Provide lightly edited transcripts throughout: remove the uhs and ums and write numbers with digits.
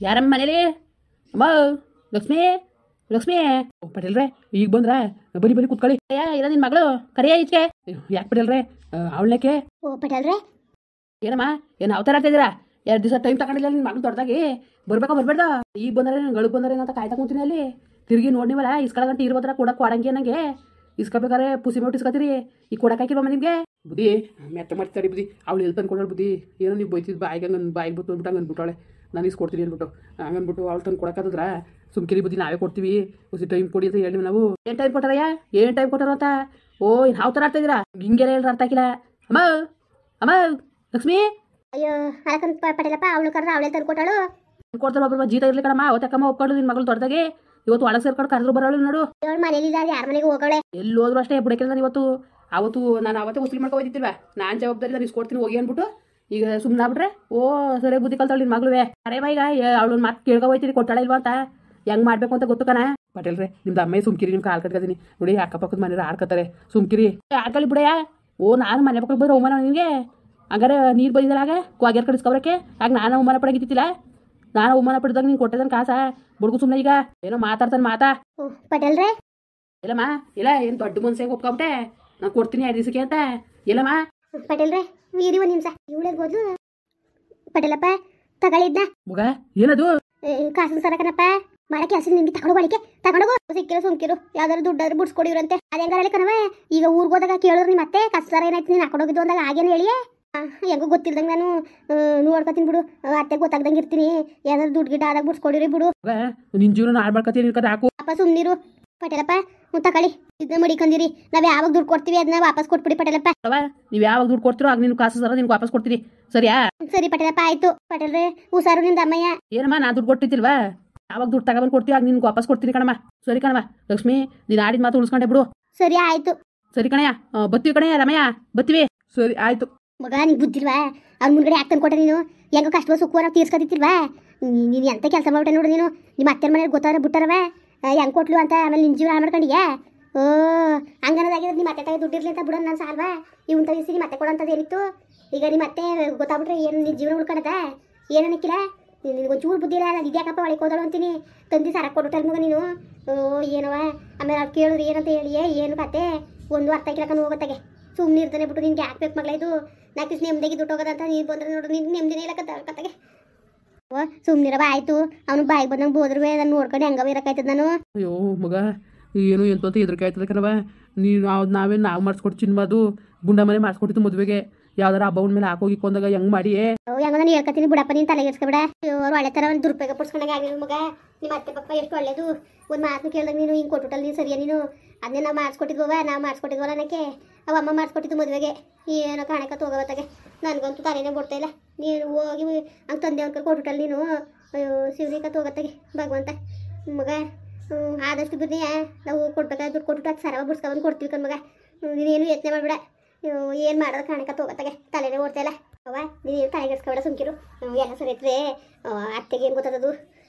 ಯಾರಮ್ಮ ಮನೇಲಿ? ಅಮ್ಮ ಲಕ್ಷ್ಮಿ, ಲಕ್ಷ್ಮಿ. ಪಟೇಲ್ರೆ ಈಗ ಬಂದ್ರ? ಬನ್ನಿ ಬನ್ನಿ ಕೂತ್ಕೊಳ್ಳಿ. ಇಲ್ಲ ನಿನ್ನ ಮಗಳು ಕರಿಯ ಈಚೆ. ಯಾಕೆ ಪಟೇಲ್ರೆ ಅವಳಕ್ಕೆ? ಓ ಪಟೇಲ್ರೆ ಏನಮ್ಮ ಏನು ಅವತಾರ ಆಗ್ತಿದ್ದೀರಾ? 2 ದಿವಸ ಟೈಮ್ ತಗೊಂಡಿಲ್ಲ ನಿನ್ನ ಮಗಳು ದೊಡ್ಡದಾಗಿ ಬರ್ಬೇಕಾ ಬರ್ಬೇಡ್ದ? ಈಗ ಬಂದರೆ ನಾನು ಗಳು ಬಂದರೆ ಅಂತ ಕಾಯ್ತಾ ಕೂತೀನಿ ಅಲ್ಲಿ. ತಿರುಗಿ ನೋಡಿವಲ್ಲ ಇಸ್ಕೊಳಗಂಟು ಇರ್ಬೋದ್ರ ಕೊಡಕ್ಕೆ ಕೊಡಂಗೆ ನನಗೆ ಇಸ್ಕೊಬೇಕಾರೆ ಪುಸಿ ಮಾಡಿ ಇಸ್ಕೊತೀರಿ. ಈಗ ಕೊಡಕ್ಕೆ ಹಾಕಿಲ್ವಮ್ಮ ನಿಮಗೆ? ಬುದ್ಧಿ ಮೆತ್ತ ಮಾಡ್ತಾರೆ ಬುದ್ಧಿ. ಅವಳು ಎಲ್ಲಿ ತಂದು ಕೊಡೋಳು ಬುದ್ಧಿ. ಏನೋ ನೀವು ಬೈತಿದ್ದು ಬಾಯಿಗೆ ಹಂಗನ್ ಬಾಯಿಗೆ ಬಿಟ್ಟು ಅಂದ್ಬಿಟ್ಟು ಹಂಗೆ ಅಂದ್ಬಿಟ್ಟವಳೆ ನಾನು ಇಸ್ಕೊಡ್ತೀನಿ ಅಂದ್ಬಿಟ್ಟು ಹಂಗನ್ಬಿಟ್ಟು ಅವಳು ತಂದು ಕೊಡೋಕ್ಕಾದ್ರ ಸುಮ್ಕಿರಿ ಬುದ್ಧಿ ನಾವೇ ಕೊಡ್ತೀವಿ. ಹೊಸ ಟೈಮ್ ಕೊಡಿ ಅಂತ ಹೇಳಿ ನಾವು. ಏನು ಟೈಮ್ ಕೊಟ್ಟಾರಯ್ಯ? ಏನು ಟೈಮ್ ಕೊಟ್ಟಾರ ಅಂತ? ಓ ಇನ್ನು ಯಾವ ಥರ ಆಡ್ತಾ ಇದ್ದೀರಾ? ಹಿಂಗೆಲ್ಲ ಹೇಳ್ರ ಅರ್ಥ ಆಗಿಲ್ಲ. ಅಮ್ಮ ಅಮ್ಮ ಲಕ್ಷ್ಮಿ. ಅಯ್ಯೋ ಅಳಕಂತ ಪಟೇಲಪ್ಪ ಅವಳು ಕರೆದ್ರೆ ಅವಳೇ ತಂದು ಕೊಟ್ಟಾಳು. ಕೊಡ್ತಾಳೆ ಒಬ್ಬರು ಜೀತ ಇರ್ಲಿ ಕಣಮ್ಮ. ಅವತ್ತಕ್ಕಮ್ಮ ಒಪ್ಕೊಂಡು ನಿನ್ನ ಮಗಳು ದೊಡ್ಡದಾಗಿ ಇವತ್ತು ಒಳಗೆ ಸೇರ್ಕೊಂಡು ಕರೆದ್ರು ಬರೋಳು ನೋಡು. ಅವಳು ಮನೇಲಿ ಯಾರ ಮನೆಗೆ ಹೋಗೋಳೆ? ಎಲ್ಲಿ ಹೋದ್ರು ಅಷ್ಟೇ ಬುಡಕ್ಕೆ ನಾನು ಇವತ್ತು ಅವತ್ತು ನಾನು ಅವತ್ತೇ ಉಸ್ಲಿ ಮಾಡ್ಕೊ ಹೋಯ್ತಿಲ್ವಾ ನಾನು ಜವಾಬ್ದಾರಿ ನಾನು ಇಸ್ಕೊಡ್ತೀನಿ ಹೋಗಿ ಅಂದ್ಬಿಟ್ಟು ಈಗ ಸುಮ್ಮನೆ ಆಗ್ಬಿಟ್ರೆ ಓ ಸರಿ ಬುದ್ಧಿ ಕಲ್ತಾಳೆ ನಿನ್ನ ಮಗಳುವೆ. ಅರೇ ಬಾ ಈಗ ಅವಳು ಮಾತು ಕೇಳ್ಕೊ ಹೋಯ್ತೀನಿ ಕೊಟ್ಟಾಳ ಇಲ್ವಾ ಅಂತ ಹೆಂಗೆ ಮಾಡಬೇಕು ಅಂತ ಗೊತ್ತು ಕಣ. ಪಟೇಲ್ರೆ ನಿಮ್ದು ಅಮ್ಮ ಸುಮ್ಕಿರಿ. ನಿಮ್ಮ ಕಾಲು ಕಟ್ಕೊತೀನಿ ನೋಡಿ ಅಕ್ಕಪಕ್ಕದ ಮನೆಯವ್ರು ಆಡ್ಕೊತಾರೆ ಸುಮ್ಕಿರಿ. ಆಡ್ಕೊಳ್ಳಿ ಬಿಡಯ್ಯ. ಓ ನಾನು ಮನೆ ಪಕ್ಕಕ್ಕೆ ಬರೋ ಅವಮಾನ ನಿನಗೆ ಹಂಗಾರೆ ನೀರು ಬಂದಿದ್ದಲ್ಲ ಆಗ ಕ್ವಾಗ್ಯಾರ ಕಡಿಸ್ಕೊಬ್ರಕ್ಕೆ ಆಗ ನಾನು ಅವಮಾನ ಪಡಗಿತ್ತಿಲ್ಲ. ನಾನು ಅವಮಾನ ಪಡೆದಾಗ ನೀನು ಕೊಟ್ಟಿದ್ದಾನೆ ಕಾಸ ಬುಡ್ಗು ಸುಮ್ಮನೆ ಈಗ ಏನೋ ಮಾತಾಡ್ತಾನೆ ಮಾತಾ. ಪಟೇಲ್ರೆ ಇಲ್ಲಮ್ಮ ಇಲ್ಲ ಏನು ದೊಡ್ಡ ಮನ್ಸಿಗೆ ಒಪ್ಕೊಂಬಿಟ್ಟೆ ನಾನು ಕೊಡ್ತೀನಿ 2 ದಿವಸಕ್ಕೆ ಅಂತ. ಇಲ್ಲಮ್ಮ ಪಟೇಲ್ರೆ ಇರಿ ಒಂದು ನಿಮಿಷ ಇವಳೇ ಹೋದ್ಲು. ಪಟೇಲಪ್ಪ ತಗಳಿದ್ನ ಮಗ ಏನದು? ಕಾಸಿನ ಸರಕನಪ್ಪ ಮಾಡಕ್ಕೆ ಹಸಿರು ನಿಮ್ಗೆ ತಗೊಂಡು ಬಳಿಕೆ ತಗೊಂಡೋಗು. ಸಿಕ್ಕಿರೋ ಸುಮ್ಕಿರು ಯಾವ್ದಾದ್ರು ದುಡ್ಡಾದ್ರೆ ಬಿಡ್ಸ್ಕೊಡಿವ್ರಂತೆ ಅದೇ ಹೆಂಗಾರಳಿ ಕಣವ. ಈಗ ಊರಿಗೆ ಹೋದಾಗ ಕೇಳಿದ್ರು ನಿಮ್ಮ ಮತ್ತೆ ಕಸರ ಏನಾಯ್ತು ನೀನು ಹಾಕೊಂಡೋಗಿದ್ದು ಅಂದಾಗ ಆಗೇನು ಹೇಳಿಯೇ ಹೆಂಗೋ ಗೊತ್ತಿಲ್ದಂಗೆ ನಾನು ನೋಡ್ಕೊತೀನಿ ಬಿಡು. ಅತ್ತೆ ಗೊತ್ತಾಗ್ದಂಗೆ ಇರ್ತೀನಿ. ಯಾವ್ದಾದ್ರು ದುಡ್ಡು ಗಿಡ್ಡ ಆದಾಗ ಬಿಡ್ಸ್ಕೊಡಿರಿ ಬಿಡು. ನಿನ್ನ ಜೀವನ ಹಾಳು ಮಾಡ್ಕೊತೀನಿ ಹಾಕು. ಅಪ್ಪ ಸುಮ್ಮನಿರು ಪಟೇಲಪ್ಪ. ತಕೊಳ್ಳಿ ಇದನ್ನ ಮಡಿಕಂದಿರಿ. ನಾವು ಯಾವಾಗ ದುಡ್ಡು ಕೊಡ್ತೀವಿ ಅದನ್ನ ವಾಪಸ್ ಕೊಟ್ಬಿಡಿ ಪಟೇಲಪ್ಪ. ನೀವು ಯಾವಾಗ ದುಡ್ಡು ಕೊಡ್ತೀರೋ ಆಗ ನೀನು ಕಾಸು ಸರ ನಿನ್ಗೆ ವಾಪಸ್ ಕೊಡ್ತೀರಿ ಸರಿಯಾ? ಸರಿ ಪಟೇಲಪ್ಪ ಆಯ್ತು. ಪಟೇಲ್ರೆ ಹುಷಾರು ನಿಮ್ದು ಅಮ್ಮಯ್ಯ. ಏನಮ್ಮ ನಾನು ದುಡ್ಡು ಕೊಟ್ಟಿತ್ತಿಲ್ವಾ? ಯಾವಾಗ ದುಡ್ಡು ತಗೊಂಡು ಕೊಡ್ತೀವಿ ಆಗ ನಿನ್ಗೆ ವಾಪಸ್ ಕೊಡ್ತೀನಿ ಕಣಮ್ಮ. ಸರಿ ಕಣಮ್ಮ ಲಕ್ಷ್ಮಿ ನೀನು ಆಡಿದ ಮಾತು ಉಳಿಸ್ಕೊಂಡೆ ಬಿಡು. ಸರಿ ಆಯ್ತು. ಸರಿ ಕಣಯ್ಯ ಬತ್ತೀವಿ ಕಣಯ್ಯ ರಮಯ್ಯ ಬತ್ತೀವಿ. ಸರಿ ಆಯ್ತು. ಮಗ ನಿಂಗೆ ಬುದ್ಧಿಲ್ವಾ? ಅವ್ನ ಮುಂದ್ಗಡೆ ಯಾಕೆ ತಂದು ಕೊಟ್ಟೆ ನೀನು? ಹೆಂಗೋ ಕಷ್ಟ ಸುಖವನ್ನ ತೀರ್ಸ್ಕೊತಿತ್ತಿಲ್ವಾ? ನೀನು ಎಂತ ಕೆಲಸ ಮಾಡ್ಬಿಟ್ಟೆ ನೋಡು ನೀನು. ನಿಮ್ಮ ಅತ್ತೆ ಮನೇಲಿ ಗೊತ್ತಾದ್ರೆ ಬಿಟ್ಟಾರವ ಹೆಂಗೆ ಕೊಟ್ಲು ಅಂತ ಆಮೇಲೆ ನಿನ್ನ ಜೀವನ ಮಾಡ್ಕೊಂಡಿಯಾ? ಓ ಹಂಗನ್ನೋದಾಗಿದ್ರೆ ನಿಮ್ಮ ಅತ್ತೆ ತಾಯಿ ದುಡ್ಡಿರ್ಲಿ ಅಂತ ಬಿಡೋಣ ನಾನು ಸಾಲ್ವಾ? ಇವಂತ ದಿವಸ ನಿಮ್ಮ ಅತ್ತೆ ಕೊಡೋಂಥದ್ದು ಏನಿತ್ತು? ಈಗ ನಿಮ್ಮ ಅತ್ತೆ ಗೊತ್ತಾಗ್ಬಿಟ್ರೆ ಏನು ನಿನ್ನ ಜೀವನ ಉಳ್ಕೊಳದ? ಏನನ್ನಕ್ಕಿಲ್ಲ ನಿನಗೊಂಚೂರು ಬುದ್ಧಿ ಇಲ್ಲ. ನಾನು ಇದ್ಯಾಕಪ್ಪ ಒಳಗೆ ಹೋದಳು ಅಂತೀನಿ. ತಂದು ಸರ ಕೊಟ್ಟಲ್ ಮಗ ನೀನು. ಓ ಏನವ ಆಮೇಲೆ ಅವ್ರು ಕೇಳಿದ್ರು ಏನಂತ ಹೇಳಿಯೇ ಏನು ಕತೆ ಒಂದು ಅರ್ಥ ಆಗಿರಕನು ಹೋಗತ್ತಾಗೆ ಸುಮ್ಮನೆ ಇರ್ತಾನೆ ಬಿಟ್ಟು ನಿನ್ಗೆ ಯಾಕೆ ಬೇಕು ಮಗಳ ಇದು 4 ದಿವಸ ನೆಮ್ಮದಿಗೆ ದುಡ್ಡು ಹೋಗೋದಂತ ನೀನು ಬಂದ್ರೆ ನೋಡು ನಿನ್ಗೆ ನೆಮ್ಮದಿನೇ ಇಲ್ಲ ಕತೆಗೆ. ಓ ಸುಮ್ಮನಿರವ ಆಯ್ತು. ಅವನು ಬಾಯಿಗೆ ಬಂದಂಗೆ ಬೋದ್ರು ನಾನು ನೋಡ್ಕೊಂಡು ಹೆಂಗವ ಇರೋಕ್ಕಾಯ್ತದ ನಾನು. ಅಯ್ಯೋ ಮಗ ಏನು ಎಂತ ಹೆದರಿಕೆ ಆಯ್ತದೆ ಕಣವ. ನೀನು ನಾವು ಮಾಡಿಸ್ಕೊಡ್ತೀನಿ ಅದು ಗುಂಡ ಮನೆ ಮಾಡಿಸ್ಕೊಟ್ಟಿದ್ದು ಮದುವೆಗೆ ಯಾವ್ದಾರ ಹಬ್ಬವನ ಮೇಲೆ ಹಾಕೋಗಿಕೊಂಡಾಗ ಹೆಂಗ್ ಮಾಡಿ ಹೆಂಗ ನಾನು ಹೇಳ್ಕೊತೀನಿ ಬಿಡಪ್ಪ ನೀನು ತಲೆಗೆಡ್ಸ್ಕೊಬೇಡ. ಅವ್ರು ಒಳ್ಳೆ ಥರ ಒಂದು ದುರುಪಯೋಗ ಪಡ್ಸ್ಕೊಂಡಾಗ ಆಗಿಲ್ಲ ಮಗ. ನಿಮ್ಮ ಅತ್ತೆ ಪಪ್ಪ ಎಷ್ಟು ಒಳ್ಳೇದು. ಒಂದು ಮಾತು ಕೇಳಿದಾಗ ನೀನು ಹಿಂಗೆ ಕೊಟ್ಬಿಟ್ಟಲ್ಲ ನೀನು ಸರಿಯಾ? ನೀನು ಅದನ್ನೇ ನಾವು ಮಾಡಿಸ್ಕೊಟ್ಟಿದ್ವವ ನಾವು ಮಾಡಿಸ್ಕೊಟ್ಟಿದ್ವಲ್ಲ ನನಗೆ ಅವ ಅಮ್ಮ ಮಾಡಿಸ್ಕೊಟ್ಟಿದ್ದು ಮದುವೆಗೆ ಏನೋ ಕಾಣಕತ್ತು ಹೋಗೋತ್ತಾಗೆ ನನಗಂತೂ ತಲೆನೇ ಬಿಡ್ತಾ ಇಲ್ಲ. ನೀನು ಹೋಗಿ ಹಂಗೆ ತಂದೆ ಅಂಕಲ್ ಕೊಟ್ಬಿಟ್ಟಲ್ಲ ನೀನು. ಅಯ್ಯೋ ಶಿವನಿಕತ್ತು ಹೋಗೋತ್ತಾಗೆ ಭಗವಂತ ಮಗ. ಆದಷ್ಟು ಬಿಡ್ನಿ ನಾವು ಕೊಡ್ಬೇಕಾದ್ರೆ ದುಡ್ಡು ಕೊಟ್ಬಿಟ್ಟು ಅದು ಸರವ ಬಿಡ್ಸ್ಕೊಂಬಂದು ಕೊಡ್ತೀವಿ ಕಣ್ ಮಗ. ನೀನೇನು ಯೋಚನೆ ಮಾಡಬೇಡ. ಏನು ಮಾಡೋದು ಕಾಣಕತ್ತು ಹೋಗೋತ್ತಾಗೆ ತಲೆನೇ ಓಡ್ತಾ ಇಲ್ಲ ಅವ. ನೀನು ತಲೆಗೆಡ್ಸ್ಕೊಬೇಡ ಸುಮ್ಕಿರು. ಎಲ್ಲ ಸರಿ ಐತ್ರೆ ಅತ್ತೆಗೆ ಏನು ಗೊತ್ತದದು.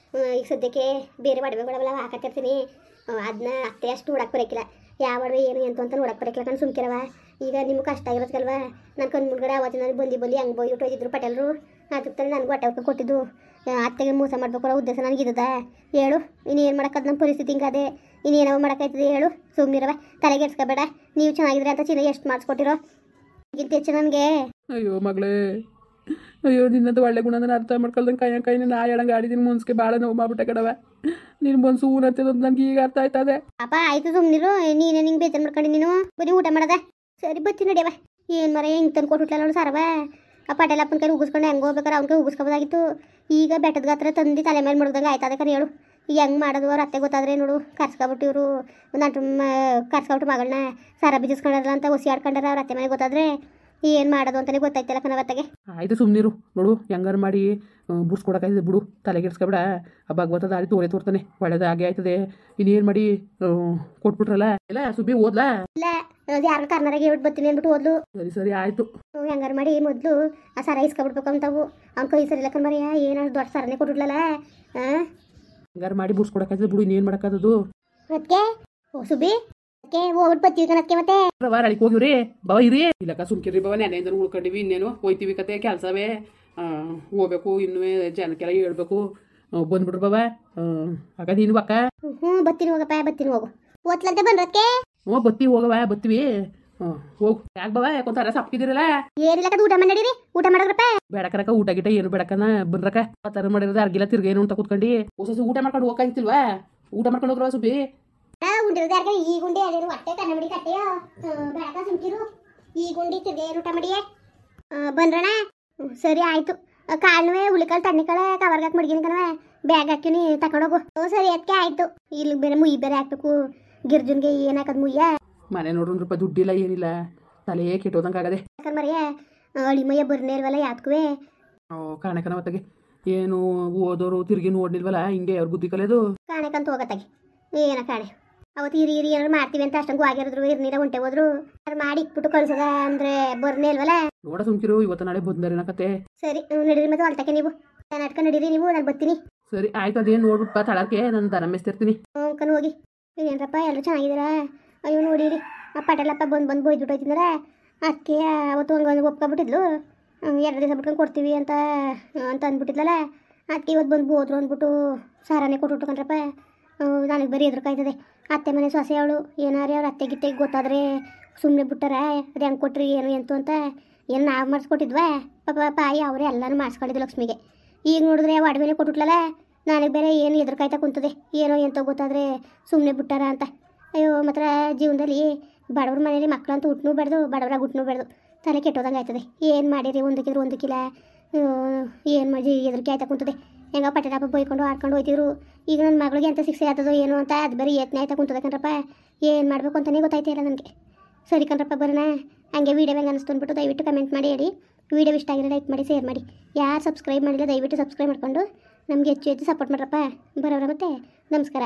ಈಗ ಸದ್ಯಕ್ಕೆ ಬೇರೆ ಮಾಡಬೇಕಲ್ಲ ಹಾಕತ್ತಿರ್ತೀನಿ. ಅದನ್ನ ಅತ್ತೆ ಅಷ್ಟು ನೋಡಕ್ಕೆ ಬರೋಕ್ಕಿಲ್ಲ. ಯಾವ ಅಡುಗೆ ಏನು ಎಂತ ಅಂತ ನೋಡಕ್ಕೆ ಬರೋಕ್ಕಿಲ್ಲ ಕಣ್ ಸುಮ್ಕಿರವ. ಈಗ ನಿಮ್ಗೆ ಕಷ್ಟ ಆಗಿರೋದಲ್ವ. ನಾನು ಕಣ್ಣು ಮುಂದ್ಗಡೆ ಅವತ್ತಿನ ಬಂದು ಹೆಂಗೆ ಬೋಯ್ಬಿಟ್ಟು ಹೋಗಿದ್ರು ಪಟೇಲ್ರು. ಅದಕ್ಕೆ ನನಗೂ ಹೊಟ್ಟೆ ಕೊಟ್ಟಿದ್ದು. ಅತ್ತೆಗೆ ಮೋಸ ಮಾಡಬೇಕು ಅನ್ನೋ ಉದ್ದೇಶ ನನಗಿದ್ದದ ಹೇಳು. ಇನ್ನೇನು ಮಾಡೋಕ್ಕದು ನಮ್ಮ ಪರಿಸ್ಥಿತಿ ಹಿಂಗೆ ಅದೇ. ಇನ್ನೇನವ ಮಾಡೋಕ್ಕಾಯ್ತದೆ ಹೇಳು? ಸುಮ್ಮನಿರವ ತಲೆಗೆಡ್ಸ್ಕೊಬೇಡ. ನೀವು ಚೆನ್ನಾಗಿದ್ರೆ ಅಂತ ಚಿನ್ನ ಎಷ್ಟು ಮಾಡಿಸ್ಕೊಟ್ಟಿರೋ ಈಗಿಂತ ಹೆಚ್ಚು ನನಗೆ. ಅಯ್ಯೋ ಮಗಳೇ ಅಯ್ಯೋ ನಿನ್ನದು ಒಳ್ಳೆ ಗುಣ ನಾನು ಅರ್ಥ ಮಾಡ್ಕೊಳ್ದಂಗೆ ಕೈನ ನಾ ಹೇಳಂಗೆ ಆಡಿದ್ದೀನಿ ಮುನ್ಸ್ಗೆ ಭಾಳ ನೋವು ಮಾಡ್ಬಿಟ್ಟೆ ಕಡವ. ನೀನು ಬಂದು ಸೂನಂತದ ನನಗೆ ಈಗ ಅರ್ಥ ಆಯ್ತದೆ. ಅಪ್ಪ ಆಯ್ತು ಸುಮ್ಮನಿರು. ನೀನೇ ನಿಂಗೆ ಬೇಜಾರು ಮಾಡ್ಕೊಂಡು ನೀನು ಬರೀ ಊಟ ಮಾಡೋದ. ಸರಿ ಬತ್ತಿ ನಡಿಯವ. ಏನು ಮರ ಹೆಂಗೆ ತಂದು ಕೊಟ್ಬಿಟ್ಲ ನೋಡು ಸರವ. ಆ ಪಟೇಲಪ್ಪನ ಕೈ ಉಗಿಸ್ಕೊಂಡು ಹೆಂಗೆ ಹೋಗ್ಬೇಕಾರೆ ಅವ್ನ ಕೈ ಉಗಿಸ್ಕೋಬೋದಾಗಿತ್ತು. ಈಗ ಬೆಟ್ಟದ ಗಾತ್ರ ತಂದು ತಲೆ ಮೇಲೆ ಮುಡ್ದಂಗೆ ಆಯ್ತದೆ ಕರೆ ಹೇಳು. ಈಗ ಹೆಂಗೆ ಮಾಡೋದು? ಅವ್ರ ಅತ್ತೆ ಗೊತ್ತಾದ್ರೆ ನೋಡು ಕರ್ಸ್ಕೊಬಿಟ್ಟು ಇವರು ಒಂದು ಕರ್ಸ್ಕೊಬಿಟ್ಟು ಮಗಳನ್ನ ಸರ ಬಿಜಿಸ್ಕೊಂಡಲ್ಲ ಅಂತ ಒಸಿ ಆಡ್ಕೊಂಡ್ರೆ ಅವ್ರ ಅತ್ತೆ ಮನೆಗೆ ಗೊತ್ತಾದ್ರೆ ಏನು ಮಾಡೋದು ಅಂತಲೇ ಗೊತ್ತಾಯ್ತಲ್ಲ ಕನವತ್ತಾಗೆ. ಆಯಿತು ಸುಮ್ಮನಿರು ನೋಡು ಹೆಂಗಾರು ಮಾಡಿ ಬುಡ್ಸ್ಕೊಡಕ್ಕಾಯ್ತದೆ ಬಿಡು. ತಲೆಗೆಡ್ಸ್ಕೊಬೇಡ. ಆ ಭಗವಂತ ದಾರಿ ತೋರ್ತಾನೆ ಒಳ್ಳೇದು ಹಾಗೆ ಆಯ್ತದೆ. ಇನ್ನೇನು ಮಾಡಿ ಕೊಟ್ಬಿಟ್ರಲ್ಲ ಇಲ್ಲ ಸುಬ್ಬಿ ಓದ್ಲಾ? ಇಲ್ಲ ಯಾರು ಕರ್ನಾರಾಗಿ ಹೇಳ್ಬಿಟ್ಟು ಬರ್ತೀನಿ ಅಂದ್ಬಿಟ್ಟು ಓದ್ಲು. ಸರಿ ಸರಿ ಆಯಿತು. ಹೆಂಗಾರು ಮಾಡಿ ಮೊದಲು ಆ ಸರ ಇಸ್ಕೊಬಿಡ್ಬೇಕು ಅಂತವು. ಅವ್ನ ಕೈ ಸರಿ ಇಲ್ಲ ಕಣ್ಮರಿಯ ಏನು ದೊಡ್ಡ ಸರನೇ ಕೊಟ್ಬಿಡ್ಲಲ್ಲ. ಹಂಗಾರು ಮಾಡಿ ಬುಡ್ಸ್ಕೊಡಕ್ಕಾಯ್ತದೆ ಬಿಡು. ಇನ್ನೇನು ಮಾಡೋಕ್ಕಾದದು ಅದಕ್ಕೆ ಓ ಸುಬ್ಬಿ ಅದಕ್ಕೆ ಹೋಗ್ಬಿಟ್ಟು ಬರ್ತೀವಿ ಕಣಕ್ಕೆ ಮತ್ತೆ ಅಳಿಗೆ ಹೋಗಿವ್ರಿ ಬವ ಇರಿ ಇಲ್ಲಕ್ಕ ಸುಮ್ಕಿರಿ ಬವ ನೆನೆಯಿಂದ ಉಳ್ಕೊಂಡಿವಿ. ಇನ್ನೇನು ಹೋಯ್ತೀವಿ ಕತೆ ಕೆಲಸವೇ ಹೋಗ್ಬೇಕು. ಇನ್ನೂ ಜನಕ್ಕೆಲ್ಲ ಹೇಳ್ಬೇಕು. ಬಂದ್ಬಿಡ್ರು ಬಾಬಾ ಅಕ್ಕ ನೀನು ಅಕ್ಕ ಹ್ಞೂ ಬರ್ತೀನಿ ಹೋಗಪ್ಪ ಬರ್ತೀನಿ ಹೋಗು ಓದ್ಲಂತೆ ಬಂದ್ರಕ್ಕೆ ಹ್ಞೂ ಬತ್ತೀವಿ ಹೋಗವ ಬತ್ತೀವಿ ಹೋಗು ಯಾಕೆ ಬಾಬಾ ಯಾಕೊಂತಾರ ಸಪ್ಕಿದಿರಲ್ಲ ಏನಿಲ್ಲ ಕದ ಊಟ ಮಾಡಿರಿ ಊಟ ಮಾಡೋದ್ರಪ್ಪ ಬೇಡಕರಕ ಊಟ ಗಿಟ ಏನು ಬೇಡಕನ ಬಂದ್ರಕ ತರ ಮಾಡಿರೋದು ಅರ್ಗಿಲ್ಲ ತಿರ್ಗೇನು ಅಂತ ಕೂತ್ಕೊಂಡು ಹೊಸ ಊಟ ಮಾಡ್ಕೊಂಡು ಹೋಗ್ಕಾಗಿತ್ತಿಲ್ವಾ ಊಟ ಮಾಡ್ಕೊಂಡು ಹೋಗ್ರವ ಸುಬ್ಬಿ ಉಂಡಿರೋದು ಯಾಕೆ ಈ ಗುಂಡಿ ಅದೇನು ಹೊಟ್ಟೆ ಕನ್ನ ಮಡಿ ಕಟ್ಟೆಯೋ ಬೆಳಕ ಸುಮ್ಕಿರು ಈ ಗುಂಡಿ ತಿರ್ಗೆ ಊಟ ಮಾಡಿಯೇ ಬಂದ್ರಣ ಸರಿ ಆಯ್ತು ಕಾಳುವೆ ಹುಳಿಕಾಳು ತಣ್ಣಿಕಾಳು ಕವರ್ಗೆ ಹಾಕಿ ಮಡ್ಗಿನ ಕಣವ ಬ್ಯಾಗ್ ಹಾಕಿನಿ ತಗೊಂಡೋಗು ಸರಿ ಅದಕ್ಕೆ ಆಯ್ತು ಇಲ್ಲಿ ಬೇರೆ ಮುಯ್ಯಿ ಬೇರೆ ಹಾಕ್ಬೇಕು ಗಿರ್ಜನ್ಗೆ ಏನ್ ಹಾಕದ್ ಮುಯ್ಯ ಮನೆ ನೋಡ್ರಿ ಒಂದು ರೂಪಾಯಿ ದುಡ್ಡಿಲ್ಲ ಏನಿಲ್ಲ ತಲೆ ಕೆಟ್ಟೋದಂಗೆ ಆಗದೆ ಮರಿಯ ಅಳಿ ಮಯ್ಯ ಬರ್ನೇ ಇಲ್ವಲ್ಲ ಯಾತ್ಕುವೆ ಕಾಣಕನ ಹೊತ್ತಿಗೆ ಏನು ಓದೋರು ತಿರ್ಗಿ ನೋಡ್ನಿಲ್ವಲ್ಲ ಹಿಂಗೆ ಅವ್ರ ಬುದ್ಧಿ ಕಲಿಯೋದು ಕಾಣಕಂತ ಹೋಗತ್ತಾಗೆ ಏನ ಕಾಣೆ ಅವತ್ತು ಹಿರಿ ಏನಾರು ಮಾಡ್ತೀವಿ ಅಂತ ಅಷ್ಟಂಗೂ ಆಗಿರೋದ್ರು ಇರ್ನೀರ ಹೊಂಟೆ ಹೋದ್ರು ಅದು ಮಾಡಿ ಇಟ್ಬಿಟ್ಟು ಕಳ್ಸದ ಅಂದ್ರೆ ಬರ್ನೇ ಇಲ್ವಲ್ಲ ನೋಡ ಸುಮ್ಕಿರು ಇವತ್ತು ನಾಳೆ ಬಂದರೆ ಕತೆ ಸರಿ ನಡೀರಿ ಮತ್ತೆ ಹೊಲ್ತಕ್ಕೆ ನೀವು ನಾಟಕ ನಡೀರಿ ನೀವು ನಾನು ಬರ್ತೀನಿ ಸರಿ ಆಯ್ತು ಅದೇನು ನೋಡ್ಬಿಟ್ಟು ತಳಕ್ಕೆ ನಾನು ದನ ಮೇಸ್ತಿರ್ತೀನಿ ಕಣ್ ಹೋಗಿ ಏನ್ರಪ್ಪ ಎಲ್ಲರೂ ಚೆನ್ನಾಗಿದ್ದೀರಾ ಅಯ್ಯೋ ನೋಡಿರಿ ಆ ಪಟೇಲಪ್ಪ ಬಂದು ಬೈದ್ಬಿಟ್ಟು ಹೋಯ್ತಿಂದ್ರೆ ಅದಕ್ಕೆ ಅವತ್ತು ಹಂಗೆ ಒಪ್ಕೊಬಿಟ್ಟಿದ್ಲು 2 ದಿವಸ ಬಿಟ್ಕೊಂಡು ಕೊಡ್ತೀವಿ ಅಂತ ಅಂದ್ಬಿಟ್ಟಿದ್ಲಲ್ಲ ಅದಕ್ಕೆ ಇವತ್ತು ಬಂದು ಹೋದ್ರು ಅಂದ್ಬಿಟ್ಟು ಸಾರಾನೇ ಕೊಟ್ಬಿಟ್ಟು ಕಣ್ರಪ್ಪ ನನಗೆ ಬರೀ ಎದುರುಕಾಯ್ತದೆ ಅತ್ತೆ ಮನೆ ಸೊಸೆ ಅವಳು ಏನಾರೇ ಅವ್ರ ಅತ್ತೆ ಗಿತ್ತೆಗೆ ಗೊತ್ತಾದರೆ ಸುಮ್ಮನೆ ಬಿಟ್ಟಾರ ಅದು ಹೆಂಗೆ ಕೊಟ್ರಿ ಏನು ಎಂತು ಅಂತ ಏನು ನಾವು ಮಾಡಿಸ್ಕೊಟ್ಟಿದ್ವಾ ಪಾಯಿ ಅವರೇ ಎಲ್ಲನೂ ಮಾಡಿಸ್ಕೊಂಡಿದ್ದು ಲಕ್ಷ್ಮಿಗೆ ಈಗ ನೋಡಿದ್ರೆ ಒಡವೆನೇ ಕೊಟ್ಬಿಟ್ಲಲ್ಲ ನನಗೆ ಬೇರೆ ಏನು ಎದುರುಕಾಯ್ತಾ ಕುಂತದೆ ಏನೋ ಎಂತೋ ಗೊತ್ತಾದರೆ ಸುಮ್ಮನೆ ಬಿಟ್ಟಾರ ಅಂತ ಅಯ್ಯೋ ಮಾತ್ರ ಜೀವನದಲ್ಲಿ ಬಡವ್ರ ಮನೇಲಿ ಮಕ್ಕಳು ಅಂತ ಹುಟ್ಟನೂ ಬೇಡ್ದು ಬಡವರಾಗ ಹುಟ್ಟನೂ ಬೇಡ್ದು ತಲೆ ಕೆಟ್ಟೋದಂಗೆ ಆಯ್ತದೆ ಏನು ಮಾಡಿರಿ ಒಂದಕ್ಕಿದ್ರು ಒಂದಕ್ಕಿಲ್ಲ ಏನು ಮಾಡಿ ಎದುರಿಕೆ ಆಯ್ತಾ ಕುಂತದೆ ಹೆಂಗ ಪಟೇಲಪ್ಪ ಬೈಕೊಂಡು ಆಡ್ಕೊಂಡು ಹೋಯ್ತಿದ್ರು ಈಗ ನನ್ನ ಮಗಳಿಗೆ ಎಂತ ಶಿಕ್ಷೆ ಆಗ್ತದೋ ಏನು ಅಂತ ಅದು ಬೇರೆ ಯತ್ನೆ ಆಯ್ತಾ ಕುಂತದೆ ಕಣ್ರಪ್ಪ ಏನು ಮಾಡಬೇಕು ಅಂತಲೇ ಗೊತ್ತಾಯ್ತಾ ಇಲ್ಲ ನನಗೆ ಸರಿ ಕಣ್ರಪ್ಪ ಬರೋಣ ಹಂಗೆ ವೀಡಿಯೋ ಹೆಂಗೆ ಅನಿಸ್ತು ಅಂದ್ಬಿಟ್ಟು ದಯವಿಟ್ಟು ಕಮೆಂಟ್ ಮಾಡಿ ಹೇಳಿ ವೀಡಿಯೋ ಇಷ್ಟ ಆಗಿರೋ ಲೈಕ್ ಮಾಡಿ ಶೇರ್ ಮಾಡಿ ಯಾರು ಸಬ್ಸ್ಕ್ರೈಬ್ ಮಾಡಿಲ್ಲ ದಯವಿಟ್ಟು ಸಬ್ಸ್ಕ್ರೈಬ್ ಮಾಡಿಕೊಂಡು ನಮಗೆ ಹೆಚ್ಚು ಹೆಚ್ಚು ಸಪೋರ್ಟ್ ಮಾಡ್ರಪ್ಪ ಬರೋರ ಮತ್ತೆ ನಮಸ್ಕಾರ.